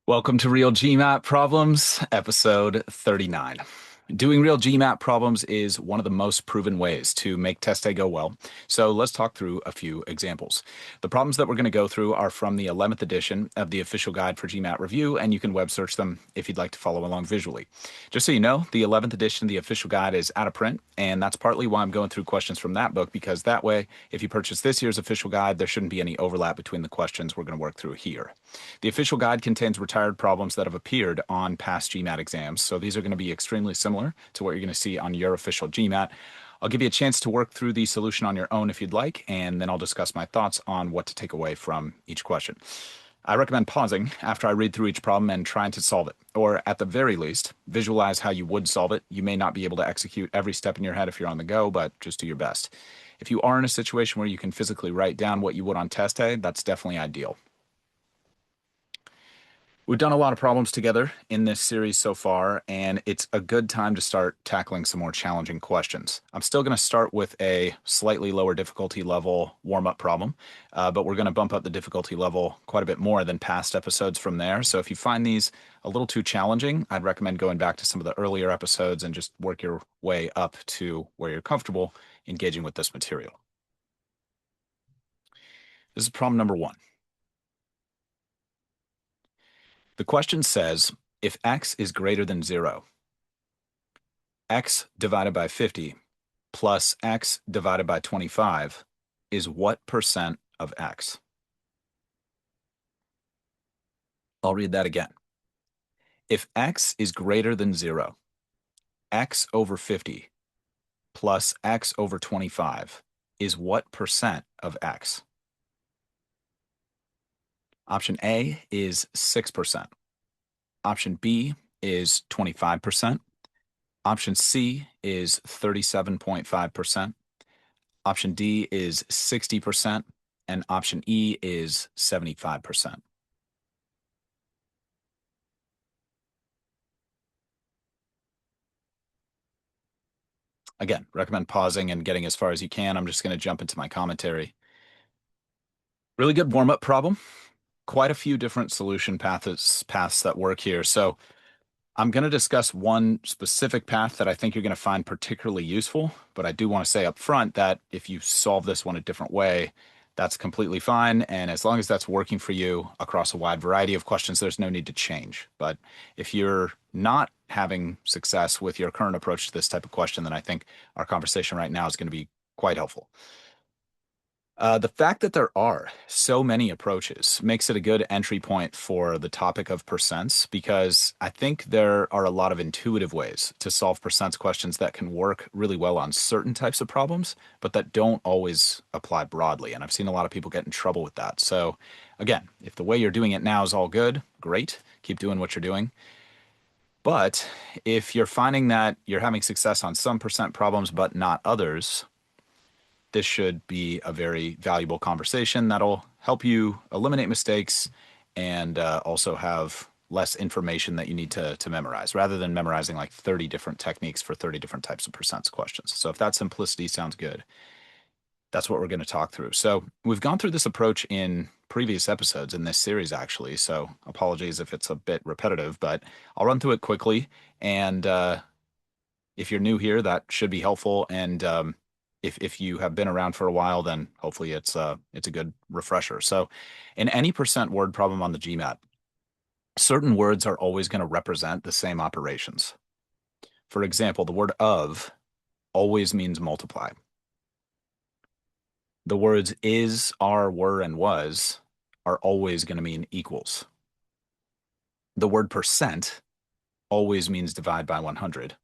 Welcome to Real GMAT Problems, episode 39. Doing real GMAT problems is one of the most proven ways to make test day go well. So let's talk through a few examples. The problems that we're going to go through are from the 11th edition of the official guide for GMAT review, and you can web search them if you'd like to follow along visually. Just so you know, the 11th edition of the official guide is out of print, and that's partly why I'm going through questions from that book, because that way, if you purchase this year's official guide, there shouldn't be any overlap between the questions we're going to work through here. The official guide contains retired problems that have appeared on past GMAT exams, so these are going to be extremely similar to what you're going to see on your official GMAT. I'll give you a chance to work through the solution on your own if you'd like, and then I'll discuss my thoughts on what to take away from each question. I recommend pausing after I read through each problem and trying to solve it, or at the very least, visualize how you would solve it. You may not be able to execute every step in your head if you're on the go, but just do your best. If you are in a situation where you can physically write down what you would on test day, that's definitely ideal. We've done a lot of problems together in this series so far, and it's a good time to start tackling some more challenging questions. I'm still going to start with a slightly lower difficulty level warm-up problem, but we're going to bump up the difficulty level quite a bit more than past episodes from there. So if you find these a little too challenging, I'd recommend going back to some of the earlier episodes and just work your way up to where you're comfortable engaging with this material. This is problem number 1. The question says, if x is greater than 0, x divided by 50 plus x divided by 25 is what percent of x? I'll read that again. If x is greater than 0, x over 50 plus x over 25 is what percent of x? Option A is 6%. Option B is 25%. Option C is 37.5%. Option D is 60%. And option E is 75%. Again, recommend pausing and getting as far as you can. I'm just going to jump into my commentary. Really good warm-up problem. Quite a few different solution paths that work here. So I'm going to discuss one specific path that I think you're going to find particularly useful, but I do want to say up front that if you solve this one a different way, that's completely fine. And as long as that's working for you across a wide variety of questions, there's no need to change. But if you're not having success with your current approach to this type of question, then I think our conversation right now is going to be quite helpful. The fact that there are so many approaches makes it a good entry point for the topic of percents, because I think there are a lot of intuitive ways to solve percents questions that can work really well on certain types of problems, but that don't always apply broadly. And I've seen a lot of people get in trouble with that. So again, if the way you're doing it now is all good, great, keep doing what you're doing. But if you're finding that you're having success on some percent problems but not others, this should be a very valuable conversation that'll help you eliminate mistakes and also have less information that you need to memorize, rather than memorizing like 30 different techniques for 30 different types of percents questions. So if that simplicity sounds good, that's what we're going to talk through. So we've gone through this approach in previous episodes in this series, actually. So apologies if it's a bit repetitive, but I'll run through it quickly. And if you're new here, that should be helpful. And if you have been around for a while, then hopefully it's a good refresher. So in any percent word problem on the GMAT, certain words are always going to represent the same operations. For example, the word of always means multiply. The words is, are, were, and was are always going to mean equals. The word percent always means divide by 100.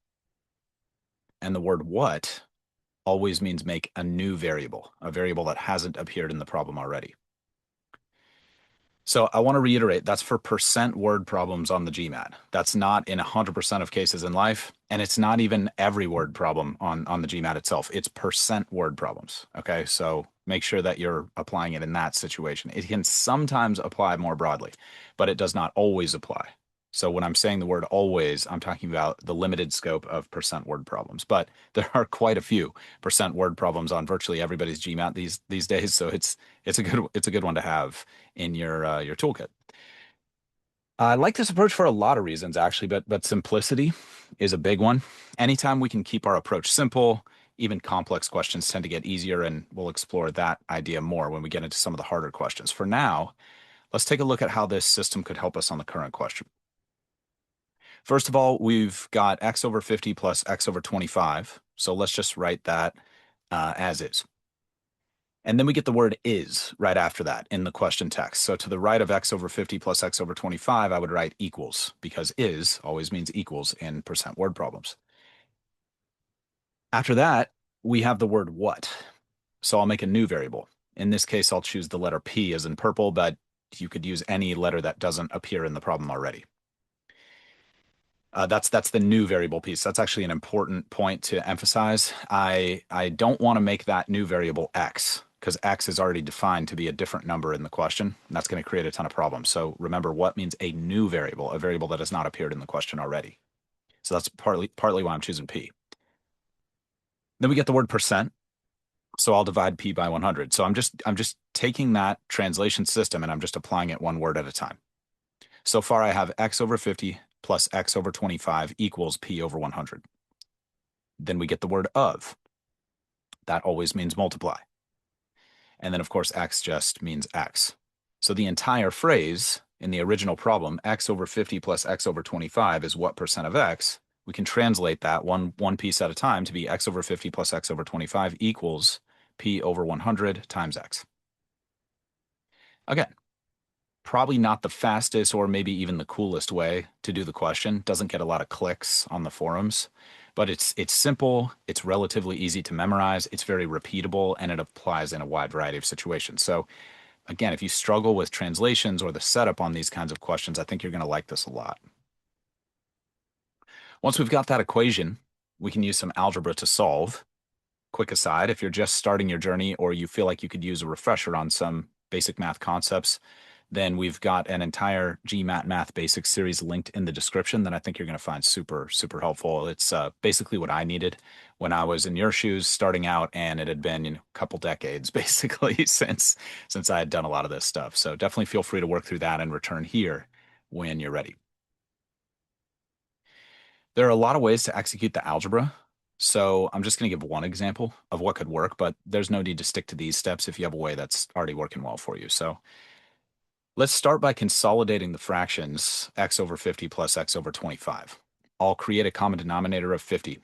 And the word what always means make a new variable, a variable that hasn't appeared in the problem already. So I want to reiterate, that's for percent word problems on the GMAT. That's not in 100% of cases in life, and it's not even every word problem on the GMAT itself. It's percent word problems, okay? So make sure that you're applying it in that situation. It can sometimes apply more broadly, but it does not always apply. So when I'm saying the word always, I'm talking about the limited scope of percent word problems. But there are quite a few percent word problems on virtually everybody's GMAT these days. So it's a good one to have in your toolkit. I like this approach for a lot of reasons, actually, but simplicity is a big one. Anytime we can keep our approach simple, even complex questions tend to get easier, and we'll explore that idea more when we get into some of the harder questions. For now, let's take a look at how this system could help us on the current question. First of all, we've got x over 50 plus x over 25. So let's just write that as is. And then we get the word is right after that in the question text. So to the right of x over 50 plus x over 25, I would write equals because is always means equals in percent word problems. After that, we have the word what. So I'll make a new variable. In this case, I'll choose the letter P as in purple, but you could use any letter that doesn't appear in the problem already. That's the new variable piece. That's actually an important point to emphasize. I don't want to make that new variable x because x is already defined to be a different number in the question. And that's going to create a ton of problems. So remember, what means a new variable, a variable that has not appeared in the question already. So that's partly why I'm choosing p. Then we get the word percent. So I'll divide p by 100. So I'm just taking that translation system and I'm just applying it one word at a time. So far, I have x over 50 plus x over 25 equals p over 100. Then we get the word of. That always means multiply. And then, of course, x just means x. So the entire phrase in the original problem, x over 50 plus x over 25 is what percent of x? We can translate that one piece at a time to be x over 50 plus x over 25 equals p over 100 times x. Again, probably not the fastest or maybe even the coolest way to do the question. Doesn't get a lot of clicks on the forums, but it's simple, it's relatively easy to memorize, it's very repeatable, and it applies in a wide variety of situations. So again, if you struggle with translations or the setup on these kinds of questions, I think you're going to like this a lot. Once we've got that equation, we can use some algebra to solve. Quick aside, if you're just starting your journey or you feel like you could use a refresher on some basic math concepts, then we've got an entire GMAT Math Basics series linked in the description that I think you're going to find super, super helpful. It's basically what I needed when I was in your shoes starting out, and it had been a couple decades basically since I had done a lot of this stuff. So definitely feel free to work through that and return here when you're ready. There are a lot of ways to execute the algebra. So I'm just going to give one example of what could work, but there's no need to stick to these steps if you have a way that's already working well for you. So let's start by consolidating the fractions x over 50 plus x over 25. I'll create a common denominator of 50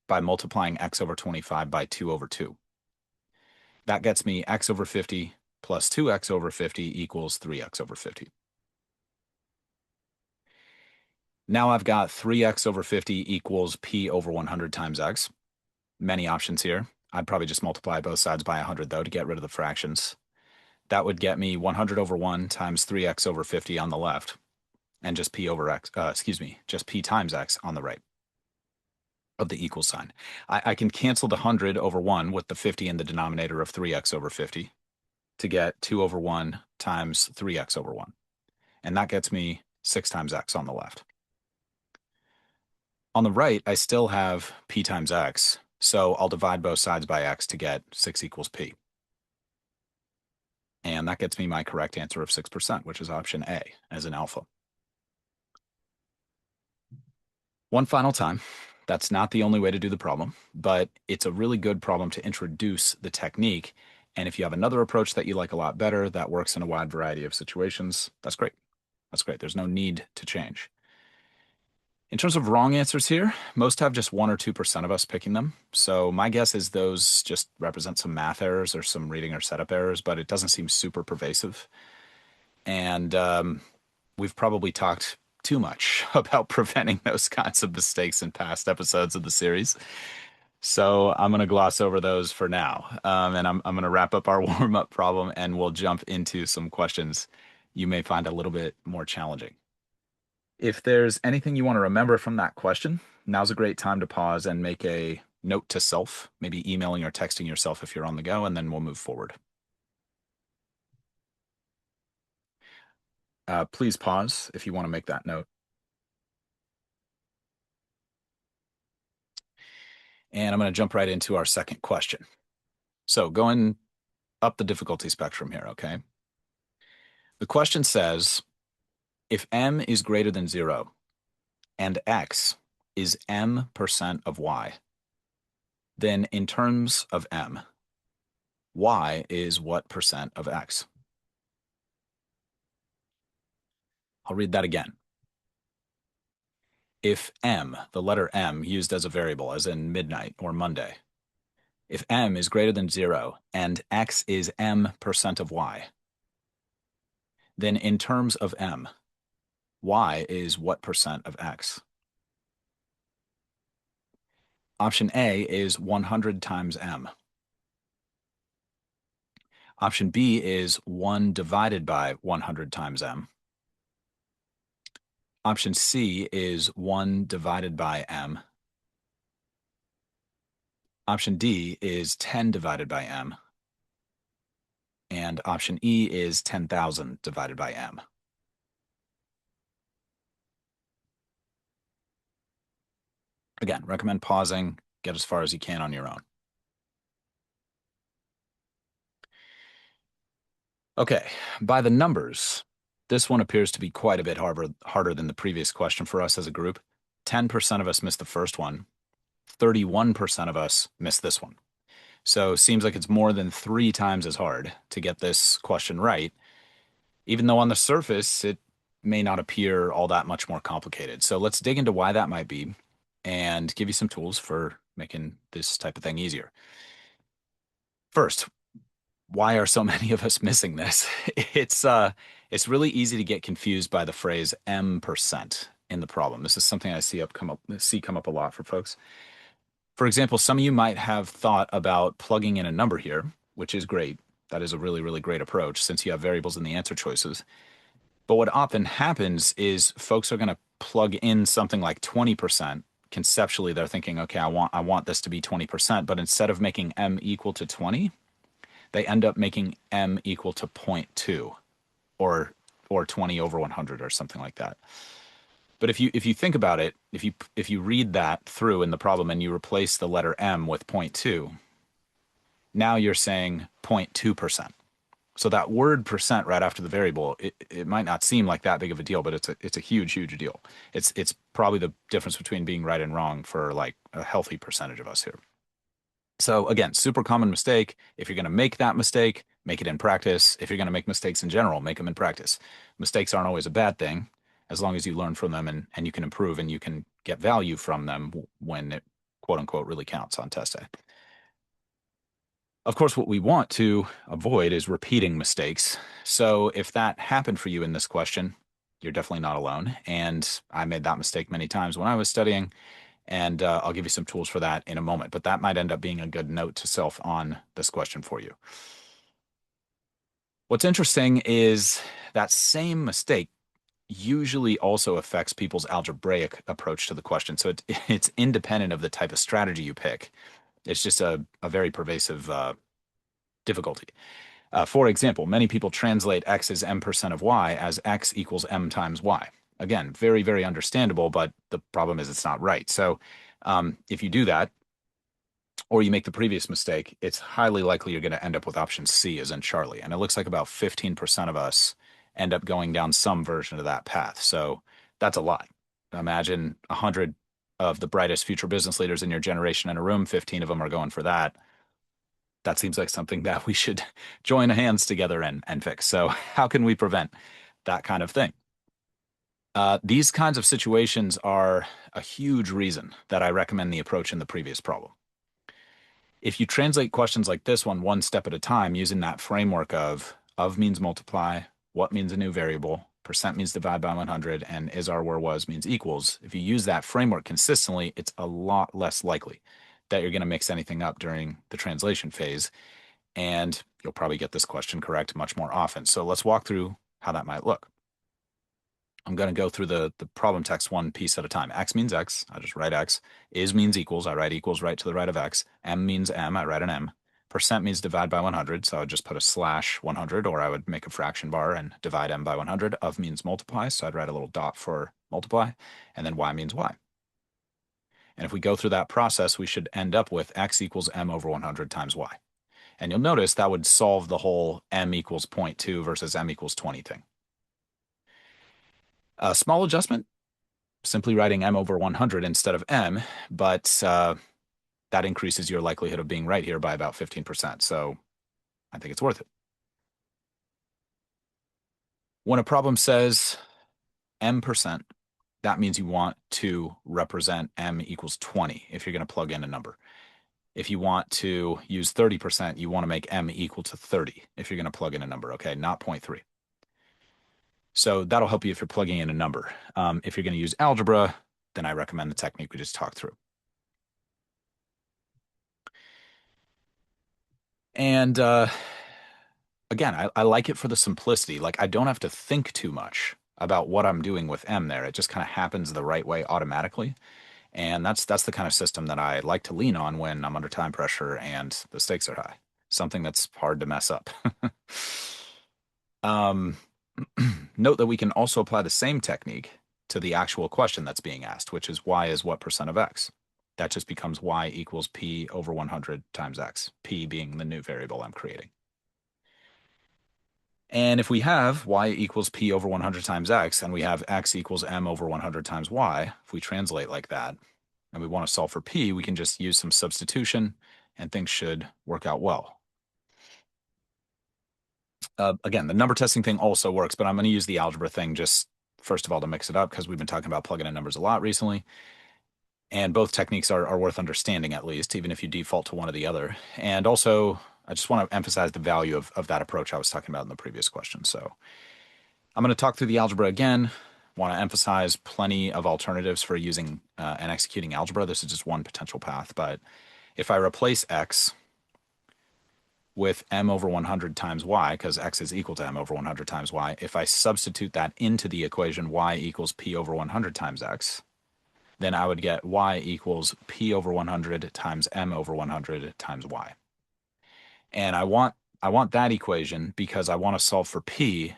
by multiplying x over 25 by 2 over 2. That gets me x over 50 plus 2x over 50 equals 3x over 50. Now I've got 3x over 50 equals p over 100 times x. Many options here. I'd probably just multiply both sides by 100, though, to get rid of the fractions. That would get me 100 over 1 times 3x over 50 on the left, and just p over x, just p times x on the right of the equal sign. I can cancel the 100 over 1 with the 50 in the denominator of 3x over 50 to get 2 over 1 times 3x over 1. And that gets me 6 times x on the left. On the right, I still have p times x, so I'll divide both sides by x to get 6 equals p. And that gets me my correct answer of 6%, which is option A as an alpha. One final time, that's not the only way to do the problem, but it's a really good problem to introduce the technique. And if you have another approach that you like a lot better that works in a wide variety of situations, that's great. That's great. There's no need to change. In terms of wrong answers here, most have just 1 or 2% of us picking them. So my guess is those just represent some math errors or some reading or setup errors, but it doesn't seem super pervasive. And we've probably talked too much about preventing those kinds of mistakes in past episodes of the series. So I'm going to gloss over those for now. And I'm going to wrap up our warm-up problem and we'll jump into some questions you may find a little bit more challenging. If there's anything you want to remember from that question, now's a great time to pause and make a note to self, maybe emailing or texting yourself if you're on the go, and then we'll move forward. Please pause if you want to make that note. And I'm going to jump right into our second question. So going up the difficulty spectrum here, okay? The question says, If m is greater than 0 and x is m% of y, then in terms of m, y is what percent of x? I'll read that again. If m, the letter m used as a variable, as in midnight or Monday, if m is greater than 0 and x is m% of y, then in terms of m, y is what percent of x? Option A is 100 times m. Option B is 1 divided by 100 times m. Option C is 1 divided by m. Option D is 10 divided by m. And option E is 10,000 divided by m. Again, recommend pausing, get as far as you can on your own. Okay, by the numbers, this one appears to be quite a bit harder than the previous question for us as a group. 10% of us missed the first one. 31% of us missed this one. So seems like it's more than 3 times as hard to get this question right, even though on the surface it may not appear all that much more complicated. So let's dig into why that might be and give you some tools for making this type of thing easier. First, why are so many of us missing this? It's really easy to get confused by the phrase m% in the problem. This is something I see come up a lot for folks. For example, some of you might have thought about plugging in a number here, which is great. That is a really, really great approach since you have variables in the answer choices. But what often happens is folks are going to plug in something like 20%. Conceptually, they're thinking, okay, I want this to be 20%, but instead of making m equal to 20, they end up making m equal to 0.2 or 20 over 100 or something like that. But if you think about it, if you read that through in the problem and you replace the letter m with 0.2, now you're saying 0.2%. So that word percent right after the variable, it might not seem like that big of a deal, but it's a huge, huge deal. It's probably the difference between being right and wrong for like a healthy percentage of us here. So again, super common mistake. If you're going to make that mistake, make it in practice. If you're going to make mistakes in general, make them in practice. Mistakes aren't always a bad thing as long as you learn from them and you can improve and you can get value from them when it quote unquote really counts on test day. Of course, what we want to avoid is repeating mistakes. So if that happened for you in this question, you're definitely not alone. And I made that mistake many times when I was studying. And I'll give you some tools for that in a moment. But that might end up being a good note to self on this question for you. What's interesting is that same mistake usually also affects people's algebraic approach to the question. So it's independent of the type of strategy you pick. It's just a very pervasive difficulty. For example, many people translate x as m% of y as x equals m times y. Again, very, very understandable, but the problem is it's not right. So if you do that, or you make the previous mistake, it's highly likely you're going to end up with option C as in Charlie. And it looks like about 15% of us end up going down some version of that path. So that's a lot. Imagine 100 of the brightest future business leaders in your generation in a room, 15 of them are going for that. That seems like something that we should join hands together and fix. So how can we prevent that kind of thing? These kinds of situations are a huge reason that I recommend the approach in the previous problem. If you translate questions like this one step at a time using that framework of means multiply, what means a new variable, percent means divide by 100, and is, are, were, was means equals, if you use that framework consistently, it's a lot less likely that you're going to mix anything up during the translation phase, and you'll probably get this question correct much more often. So let's walk through how that might look. I'm going to go through the problem text one piece at a time. X means X, I just write X. Is means equals, I write equals right to the right of X. M means M, I write an M. Percent means divide by 100, so I would just put a slash 100, or I would make a fraction bar and divide M by 100. Of means multiply, so I'd write a little dot for multiply, and then Y means Y. And if we go through that process, we should end up with X equals M over 100 times Y. And you'll notice that would solve the whole M equals 0.2 versus M equals 20 thing. A small adjustment, simply writing m over 100 instead of m, but that increases your likelihood of being right here by about 15%. So I think it's worth it. When a problem says m%, that means you want to represent m equals 20 if you're going to plug in a number. If you want to use 30%, you want to make m equal to 30 if you're going to plug in a number, okay, not 0.3. So that'll help you if you're plugging in a number. If you're going to use algebra, then I recommend the technique we just talked through. And again, I like it for the simplicity. Like I don't have to think too much about what I'm doing with m there. It just kind of happens the right way automatically. And that's the kind of system that I like to lean on when I'm under time pressure and the stakes are high. Something that's hard to mess up. Um, Note that we can also apply the same technique to the actual question that's being asked, which is y is what percent of x? That just becomes y equals p over 100 times x, p being the new variable I'm creating. And if we have y equals p over 100 times x, and we have x equals m over 100 times y, if we translate like that, and we want to solve for p, we can just use some substitution, and things should work out well. Again, the number testing thing also works, but I'm going to use the algebra thing just first of all to mix it up because we've been talking about plugging in numbers a lot recently. And both techniques are worth understanding at least, even if you default to one or the other. And also, I just want to emphasize the value of that approach I was talking about in the previous question. So I'm going to talk through the algebra again. Want to emphasize plenty of alternatives for using and executing algebra. This is just one potential path. But if I replace x with m over 100 times y, because x is equal to m over 100 times y, if I substitute that into the equation y equals p over 100 times x, then I would get y equals p over 100 times m over 100 times y. And I want that equation because I want to solve for p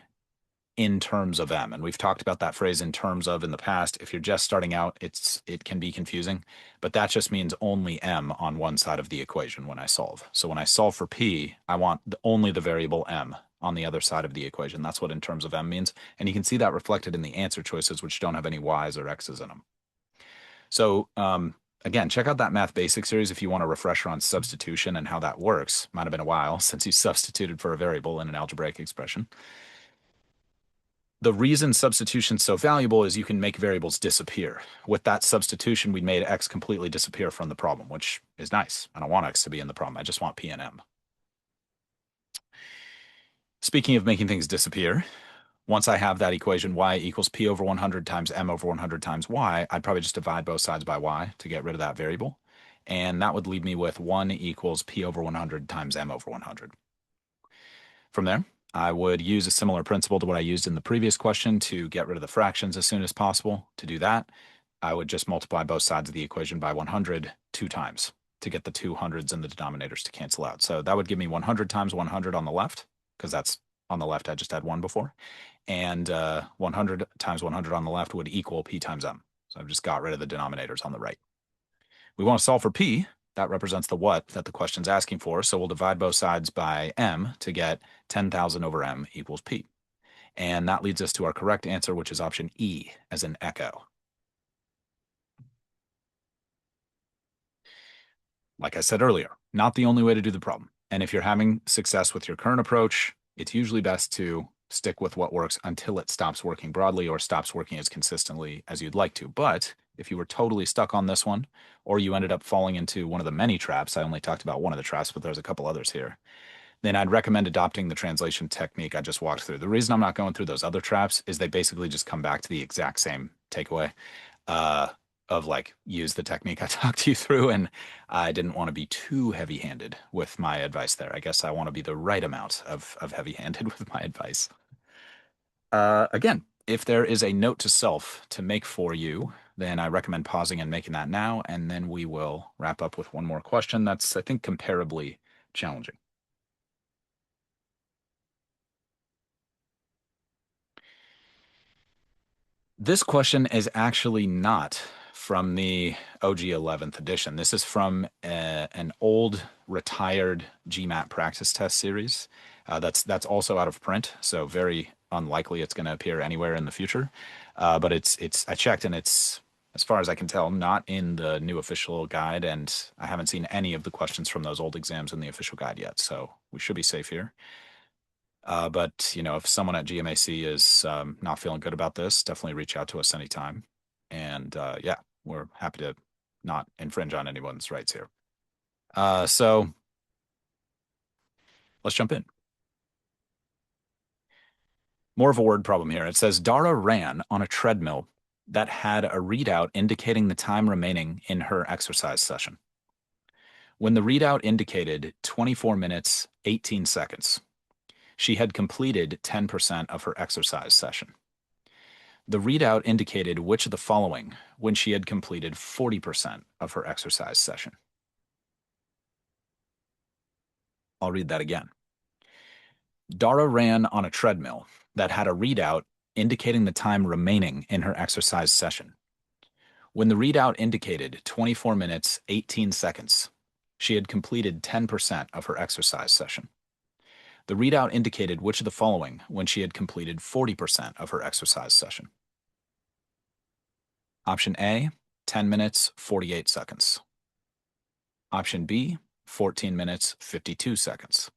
in terms of m. And we've talked about that phrase in terms of in the past. If you're just starting out, it can be confusing, but that just means only m on one side of the equation when I solve. So when I solve for p, I want only the variable m on the other side of the equation. That's what in terms of m means. And you can see that reflected in the answer choices, which don't have any y's or x's in them. So again, check out that Math Basics series if you want a refresher on substitution and how that works. Might have been a while since you substituted for a variable in an algebraic expression. The reason substitution's so valuable is you can make variables disappear. With that substitution, we made x completely disappear from the problem, which is nice. I don't want x to be in the problem. I just want p and m. Speaking of making things disappear, once I have that equation y equals p over 100 times m over 100 times y, I'd probably just divide both sides by y to get rid of that variable. And that would leave me with 1 equals p over 100 times m over 100. From there, I would use a similar principle to what I used in the previous question to get rid of the fractions as soon as possible. To do that, I would just multiply both sides of the equation by 100 two times to get the 200s in the denominators to cancel out. So that would give me 100 times 100 on the left, because that's on the left I just had 1 before. And 100 times 100 on the left would equal p times m. So I've just got rid of the denominators on the right. We want to solve for p. That represents the what that the question's asking for. So we'll divide both sides by m to get 10,000 over m equals p. And that leads us to our correct answer, which is option E, as in echo. Like I said earlier, not the only way to do the problem. And if you're having success with your current approach, it's usually best to stick with what works until it stops working broadly or stops working as consistently as you'd like to. But if you were totally stuck on this one, or you ended up falling into one of the many traps, I only talked about one of the traps, but there's a couple others here, then I'd recommend adopting the translation technique I just walked through. The reason I'm not going through those other traps is they basically just come back to the exact same takeaway of like, use the technique I talked you through. And I didn't want to be too heavy-handed with my advice there. I guess I want to be the right amount of heavy-handed with my advice. Again, if there is a note to self to make for you, then I recommend pausing and making that now, and then we will wrap up with one more question that's, I think, comparably challenging. This question is actually not from the OG 11th edition. This is from an old retired GMAT practice test series. That's also out of print, so very unlikely it's going to appear anywhere in the future. But I checked and it's, as far as I can tell, not in the new official guide, and I haven't seen any of the questions from those old exams in the official guide yet, so we should be safe here. But if someone at GMAC is not feeling good about this, definitely reach out to us anytime. And yeah, we're happy to not infringe on anyone's rights here. So let's jump in. More of a word problem here. It says Dara ran on a treadmill that had a readout indicating the time remaining in her exercise session. When the readout indicated 24 minutes, 18 seconds, she had completed 10% of her exercise session. The readout indicated which of the following when she had completed 40% of her exercise session. I'll read that again. Dara ran on a treadmill that had a readout indicating the time remaining in her exercise session. When the readout indicated 24 minutes, 18 seconds, she had completed 10% of her exercise session. The readout indicated which of the following when she had completed 40% of her exercise session. Option A, 10 minutes, 48 seconds. Option B, 14 minutes, 52 seconds.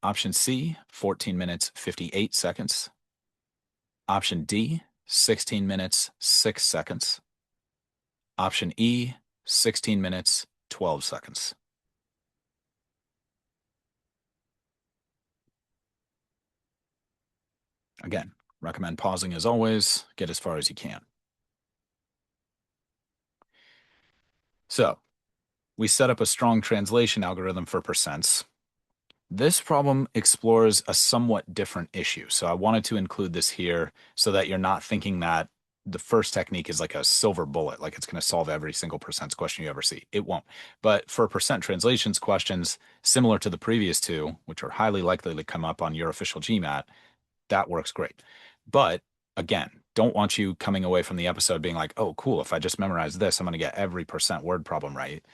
Option C, 14 minutes, 58 seconds. Option D, 16 minutes, 6 seconds. Option E, 16 minutes, 12 seconds. Again, recommend pausing as always, get as far as you can. So, we set up a strong translation algorithm for percents. This problem explores a somewhat different issue. So I wanted to include this here so that you're not thinking that the first technique is like a silver bullet, like it's going to solve every single percents question you ever see. It won't. But for percent translations questions, similar to the previous two, which are highly likely to come up on your official GMAT, that works great. But again, don't want you coming away from the episode being like, oh, cool, if I just memorize this, I'm going to get every percent word problem right.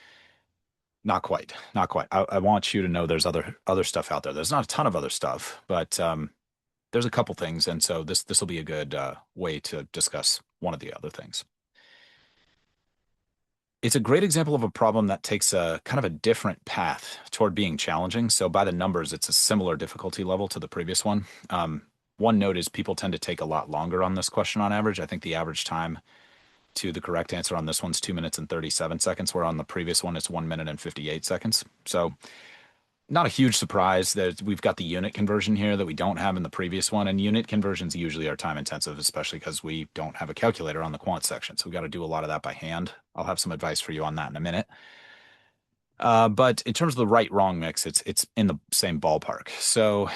Not quite, not quite. I want you to know there's other stuff out there. There's not a ton of other stuff, but there's a couple things, and so this will be a good way to discuss one of the other things. It's a great example of a problem that takes a kind of a different path toward being challenging. So by the numbers, it's a similar difficulty level to the previous one. One note is people tend to take a lot longer on this question on average. I think the average time to the correct answer on this one's 2 minutes and 37 seconds, where on the previous one it's 1 minute and 58 seconds. So not a huge surprise that we've got the unit conversion here that we don't have in the previous one. And unit conversions usually are time intensive, especially because we don't have a calculator on the quant section. So we've got to do a lot of that by hand. I'll have some advice for you on that in a minute. But in terms of the right-wrong mix, it's in the same ballpark. So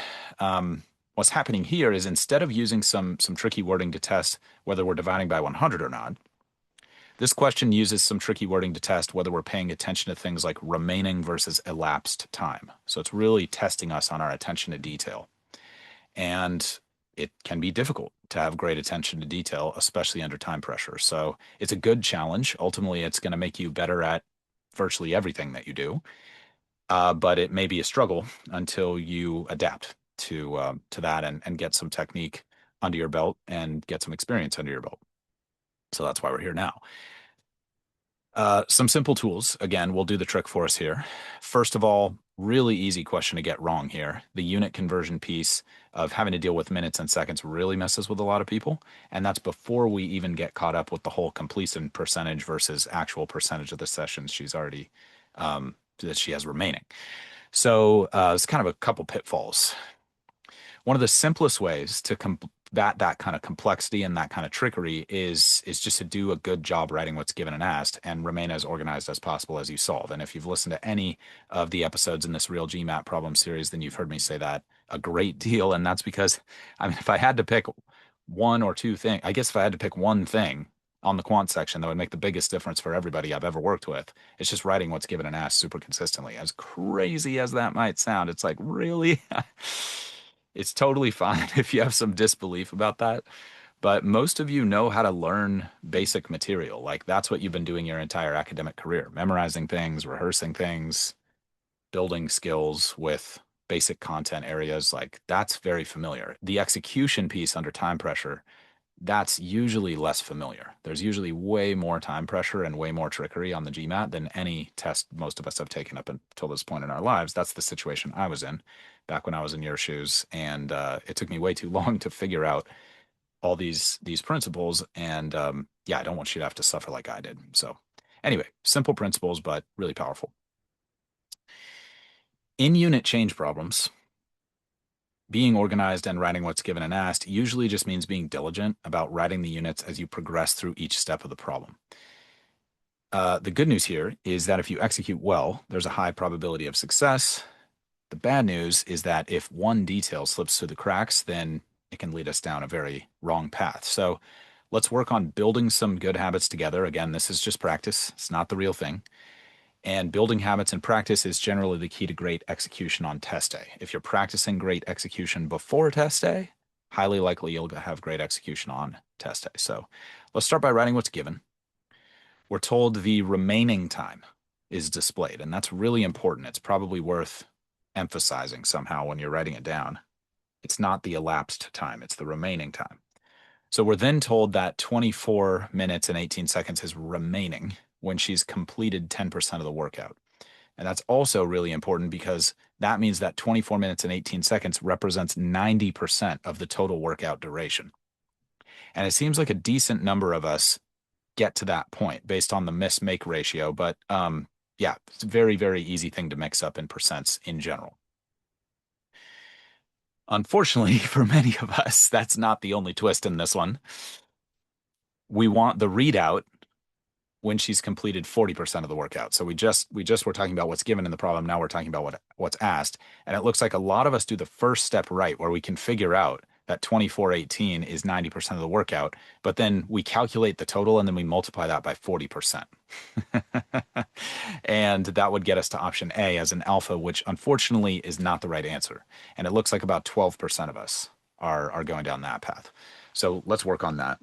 what's happening here is instead of using some tricky wording to test whether we're dividing by 100 or not, this question uses some tricky wording to test whether we're paying attention to things like remaining versus elapsed time. So it's really testing us on our attention to detail. And it can be difficult to have great attention to detail, especially under time pressure. So it's a good challenge. Ultimately, it's going to make you better at virtually everything that you do. But it may be a struggle until you adapt to that and get some technique under your belt and get some experience under your belt. So that's why we're here now. Some simple tools, again, will do the trick for us here. First of all, really easy question to get wrong here. The unit conversion piece of having to deal with minutes and seconds really messes with a lot of people. And that's before we even get caught up with the whole completion percentage versus actual percentage of the sessions she's already, that she has remaining. So it's kind of a couple pitfalls. One of the simplest ways to combat that kind of complexity and that kind of trickery is just to do a good job writing what's given and asked and remain as organized as possible as you solve. And if you've listened to any of the episodes in this Real GMAT problem series, then you've heard me say that a great deal. And that's because, I mean, if I had to pick one or two things, I guess if I had to pick one thing on the quant section that would make the biggest difference for everybody I've ever worked with, it's just writing what's given and asked super consistently. As crazy as that might sound, it's like, really? It's totally fine if you have some disbelief about that. But most of you know how to learn basic material. Like that's what you've been doing your entire academic career, memorizing things, rehearsing things, building skills with basic content areas. Like that's very familiar. The execution piece under time pressure that's usually less familiar. There's usually way more time pressure and way more trickery on the GMAT than any test most of us have taken up until this point in our lives. That's the situation I was in back when I was in your shoes, and it took me way too long to figure out all these principles. And yeah, I don't want you to have to suffer like I did. So anyway, simple principles, but really powerful. In unit change problems, being organized and writing what's given and asked usually just means being diligent about writing the units as you progress through each step of the problem. The good news here is that if you execute well, there's a high probability of success. The bad news is that if one detail slips through the cracks, then it can lead us down a very wrong path. So let's work on building some good habits together. Again, this is just practice, it's not the real thing. And building habits and practice is generally the key to great execution on test day. If you're practicing great execution before test day, highly likely you'll have great execution on test day. So let's start by writing what's given. We're told the remaining time is displayed, and that's really important. It's probably worth emphasizing somehow when you're writing it down. It's not the elapsed time, it's the remaining time. So we're then told that 24 minutes and 18 seconds is remaining when she's completed 10% of the workout. And that's also really important because that means that 24 minutes and 18 seconds represents 90% of the total workout duration. And it seems like a decent number of us get to that point based on the miss-make ratio. But yeah, it's a very, very easy thing to mix up in percents in general. Unfortunately, for many of us, that's not the only twist in this one. We want the readout when she's completed 40% of the workout. So we just were talking about what's given in the problem. Now we're talking about what's asked. And it looks like a lot of us do the first step right, where we can figure out that 24:18 is 90% of the workout, but then we calculate the total and then we multiply that by 40%. And that would get us to option A as an alpha, which unfortunately is not the right answer. And it looks like about 12% of us are going down that path. So let's work on that.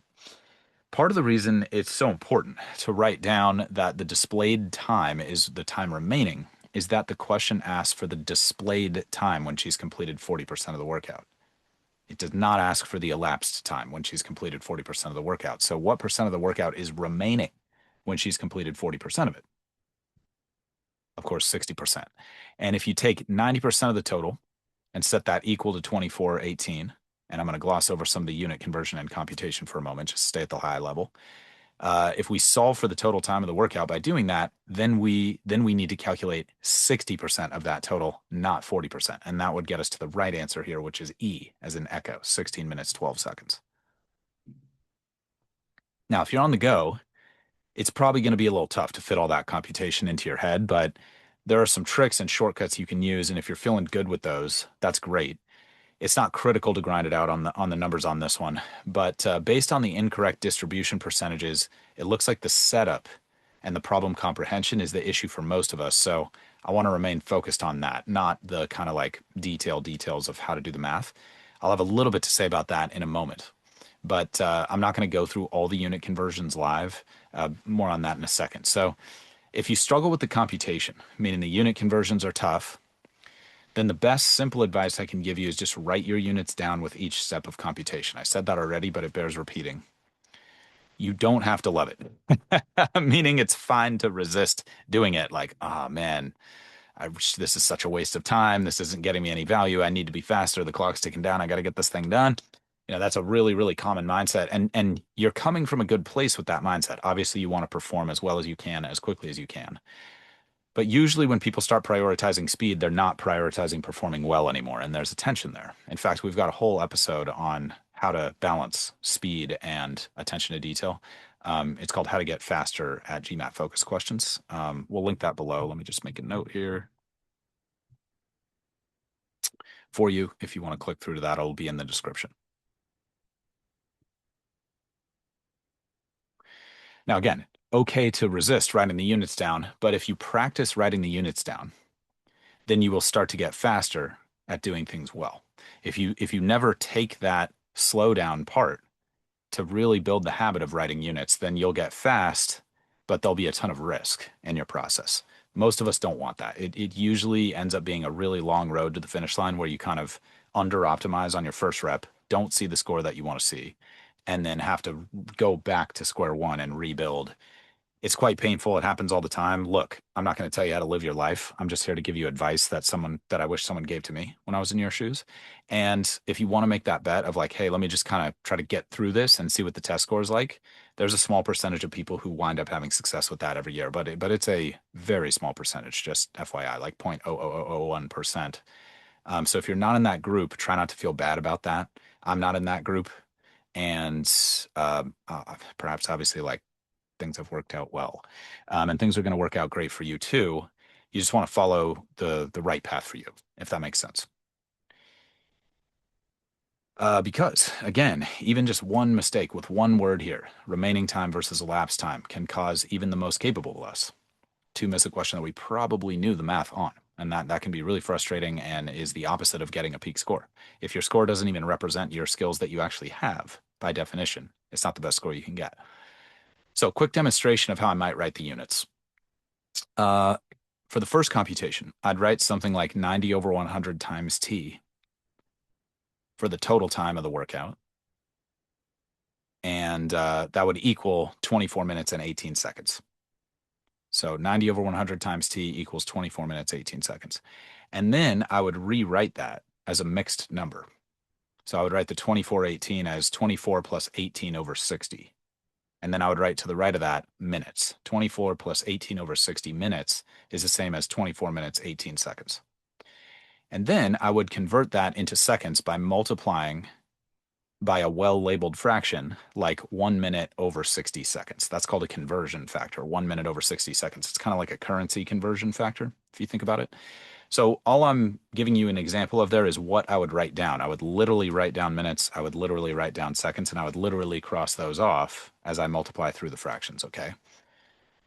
Part of the reason it's so important to write down that the displayed time is the time remaining is that the question asks for the displayed time when she's completed 40% of the workout. It does not ask for the elapsed time when she's completed 40% of the workout. So what percent of the workout is remaining when she's completed 40% of it? Of course, 60%. And if you take 90% of the total and set that equal to 24:18, and I'm going to gloss over some of the unit conversion and computation for a moment, just stay at the high level. If we solve for the total time of the workout by doing that, then we need to calculate 60% of that total, not 40%. And that would get us to the right answer here, which is E, as in echo, 16 minutes, 12 seconds. Now, if you're on the go, it's probably going to be a little tough to fit all that computation into your head, but there are some tricks and shortcuts you can use. And if you're feeling good with those, that's great. It's not critical to grind it out on the numbers on this one, but based on the incorrect distribution percentages, it looks like the setup and the problem comprehension is the issue for most of us. So I want to remain focused on that, not the kind of like details of how to do the math. I'll have a little bit to say about that in a moment, but I'm not going to go through all the unit conversions live. More on that in a second. So if you struggle with the computation, meaning the unit conversions are tough, then the best simple advice I can give you is just write your units down with each step of computation. I said that already, but it bears repeating. You don't have to love it, meaning it's fine to resist doing it. Like, oh man, this is such a waste of time. This isn't getting me any value. I need to be faster. The clock's ticking down. I got to get this thing done. You know, that's a really, really common mindset. And you're coming from a good place with that mindset. Obviously, you want to perform as well as you can, as quickly as you can. But usually when people start prioritizing speed, they're not prioritizing performing well anymore, and there's a tension there. In fact, we've got a whole episode on how to balance speed and attention to detail. It's called How to Get Faster at GMAT Focus Questions. We'll link that below. Let me just make a note here for you. If you want to click through to that, it'll be in the description. Now, again, okay to resist writing the units down, but if you practice writing the units down, then you will start to get faster at doing things well. If you never take that slow down part to really build the habit of writing units, then you'll get fast, but there'll be a ton of risk in your process. Most of us don't want that. It usually ends up being a really long road to the finish line where you kind of under optimize on your first rep, don't see the score that you want to see, and then have to go back to square one and rebuild. It's quite painful. It happens all the time. Look, I'm not going to tell you how to live your life. I'm just here to give you advice that I wish someone gave to me when I was in your shoes. And if you want to make that bet of like, hey, let me just kind of try to get through this and see what the test score is like, there's a small percentage of people who wind up having success with that every year, but it's a very small percentage, just FYI, like 0.00001%. So if you're not in that group, try not to feel bad about that. I'm not in that group, and perhaps obviously like things have worked out well, and things are going to work out great for you too. You just want to follow the right path for you, if that makes sense. Because again, even just one mistake with one word here, remaining time versus elapsed time, can cause even the most capable of us to miss a question that we probably knew the math on. And that can be really frustrating and is the opposite of getting a peak score. If your score doesn't even represent your skills that you actually have, by definition, it's not the best score you can get. So, quick demonstration of how I might write the units. Uh, for the first computation, I'd write something like 90 over 100 times t for the total time of the workout. And that would equal 24 minutes and 18 seconds. So 90 over 100 times t equals 24 minutes, 18 seconds. And then I would rewrite that as a mixed number. So I would write the 2418 as 24 plus 18 over 60. And then I would write to the right of that minutes. 24 plus 18 over 60 minutes is the same as 24 minutes, 18 seconds. And then I would convert that into seconds by multiplying by a well-labeled fraction, like 1 minute over 60 seconds. That's called a conversion factor, 1 minute over 60 seconds. It's kind of like a currency conversion factor, if you think about it. So all I'm giving you an example of there is what I would write down. I would literally write down minutes, I would literally write down seconds, and I would literally cross those off as I multiply through the fractions, okay?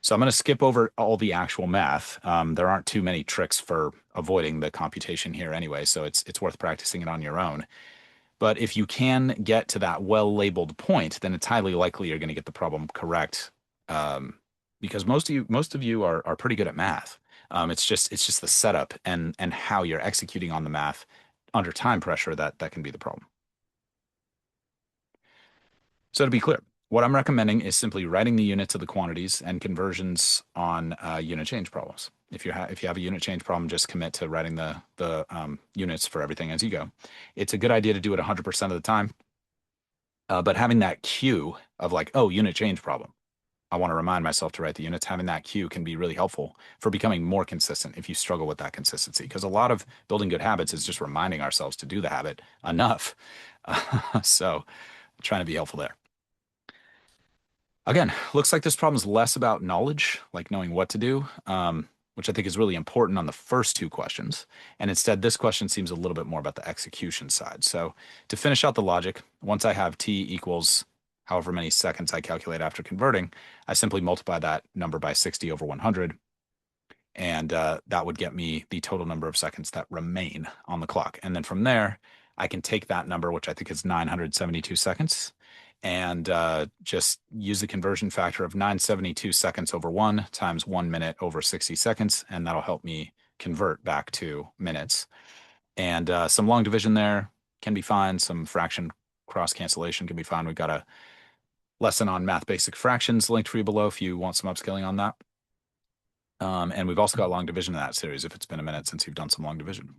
So I'm going to skip over all the actual math. There aren't too many tricks for avoiding the computation here anyway, so it's worth practicing it on your own. But if you can get to that well-labeled point, then it's highly likely you're going to get the problem correct, because most of you are pretty good at math. It's just the setup and how you're executing on the math under time pressure that can be the problem. So to be clear, what I'm recommending is simply writing the units of the quantities and conversions on unit change problems. If you have a unit change problem, just commit to writing the units for everything as you go. It's a good idea to do it 100% of the time, but having that cue of like, oh, unit change problem, I want to remind myself to write the units. Having that cue can be really helpful for becoming more consistent if you struggle with that consistency. Because a lot of building good habits is just reminding ourselves to do the habit enough. So trying to be helpful there. Again, looks like this problem is less about knowledge, like knowing what to do, which I think is really important on the first two questions. And instead, this question seems a little bit more about the execution side. So to finish out the logic, once I have t equals however many seconds I calculate after converting, I simply multiply that number by 60 over 100. And that would get me the total number of seconds that remain on the clock. And then from there, I can take that number, which I think is 972 seconds, and just use the conversion factor of 972 seconds over 1 times 1 minute over 60 seconds, and that'll help me convert back to minutes. And some long division there can be fine. Some fraction cross cancellation can be fine. We've got a lesson on math basic fractions linked for you below if you want some upskilling on that. And we've also got long division in that series if it's been a minute since you've done some long division.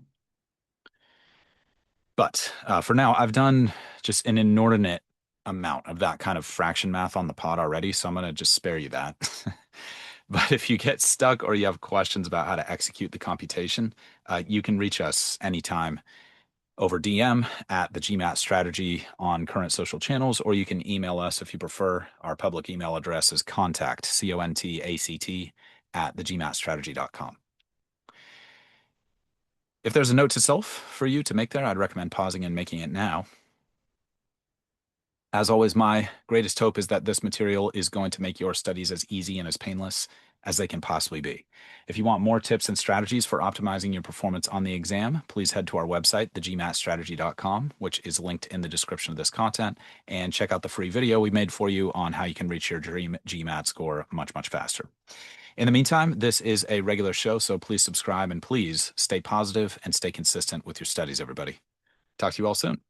But for now, I've done just an inordinate amount of that kind of fraction math on the pod already, so I'm going to just spare you that. But if you get stuck or you have questions about how to execute the computation, you can reach us anytime over DM at the GMAT strategy on current social channels, or you can email us if you prefer. Our public email address is contact, CONTACT, at thegmatstrategy.com. If there's a note to self for you to make there, I'd recommend pausing and making it now. As always, my greatest hope is that this material is going to make your studies as easy and as painless as they can possibly be. If you want more tips and strategies for optimizing your performance on the exam, please head to our website, thegmatstrategy.com, which is linked in the description of this content, and check out the free video we made for you on how you can reach your dream GMAT score much, much faster. In the meantime, this is a regular show, so please subscribe and please stay positive and stay consistent with your studies, everybody. Talk to you all soon.